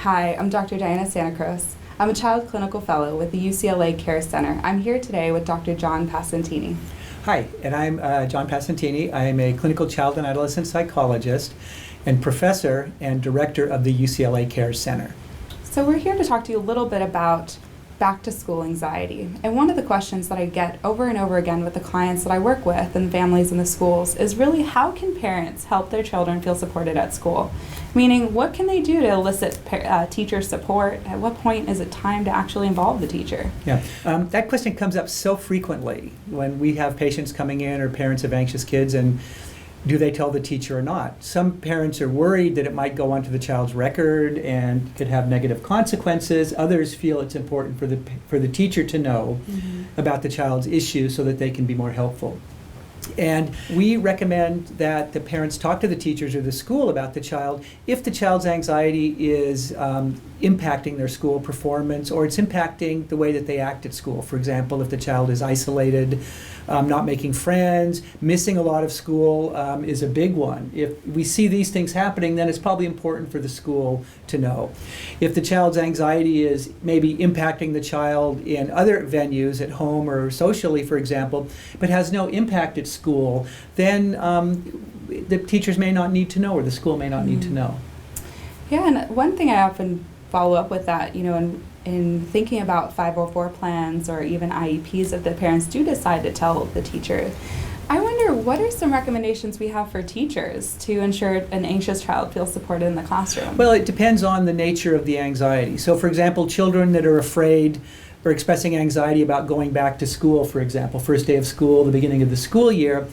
Hi, I'm Dr. Diana Santacruz. I'm a child clinical fellow with the UCLA Care Center. I'm here today with Dr. John Passantini. Hi, and I'm John Passantini. I am a clinical child and adolescent psychologist and professor and director of the UCLA Care Center. So we're here to talk to you a little bit about back-to-school anxiety. And one of the questions that I get over and over again with the clients that I work with and families in the schools is really, how can parents help their children feel supported at school? Meaning, what can they do to elicit teacher support? At what point is it time to actually involve the teacher? Yeah, that question comes up so frequently when we have patients coming in or parents of anxious kids, and do they tell the teacher or not? Some parents are worried that it might go onto the child's record and could have negative consequences. Others feel it's important for the teacher to know about the child's issue so that they can be more helpful. And we recommend that the parents talk to the teachers or the school about the child if the child's anxiety is impacting their school performance, or it's impacting the way that they act at school. For example, if the child is isolated, not making friends, missing a lot of school is a big one. If we see these things happening, then it's probably important for the school to know. If the child's anxiety is maybe impacting the child in other venues, at home or socially, for example, but has no impact at school, then the teachers may not need to know, or the school may not need to know. Yeah, and one thing I often follow up with that, in thinking about 504 plans or even IEPs, if the parents do decide to tell the teacher, I wonder, what are some recommendations we have for teachers to ensure an anxious child feels supported in the classroom? Well, it depends on the nature of the anxiety. So, for example, children that are afraid or expressing anxiety about going back to school, for example, first day of school, the beginning of the school year,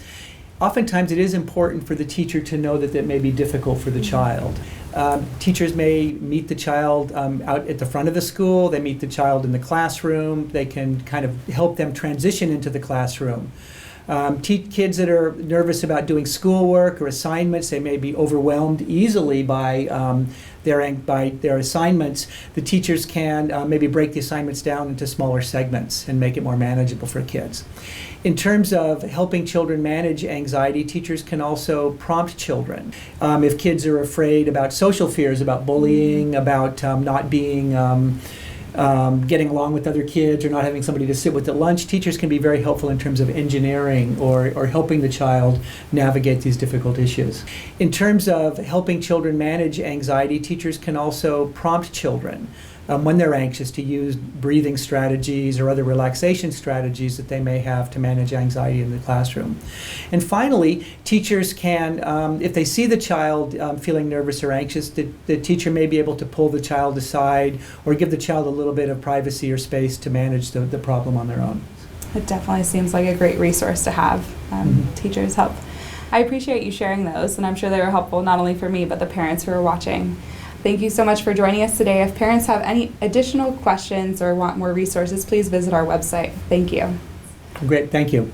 oftentimes it is important for the teacher to know that that may be difficult for the child. Teachers may meet the child out at the front of the school. They meet the child in the classroom. They can kind of help them transition into the classroom. Kids that are nervous about doing schoolwork or assignments, they may be overwhelmed easily by their assignments. The teachers can maybe break the assignments down into smaller segments and make it more manageable for kids. In terms of helping children manage anxiety, teachers can also prompt children. If kids are afraid about social fears, about bullying, about not being getting along with other kids or not having somebody to sit with at lunch, teachers can be very helpful in terms of engineering or helping the child navigate these difficult issues. In terms of helping children manage anxiety, teachers can also prompt children when they're anxious to use breathing strategies or other relaxation strategies that they may have to manage anxiety in the classroom. And finally, teachers can, if they see the child feeling nervous or anxious, the teacher may be able to pull the child aside or give the child a little bit of privacy or space to manage the problem on their own. It definitely seems like a great resource to have teachers help. I appreciate you sharing those, and I'm sure they were helpful not only for me, but the parents who are watching. Thank you so much for joining us today. If parents have any additional questions or want more resources, please visit our website. Thank you. Great, thank you.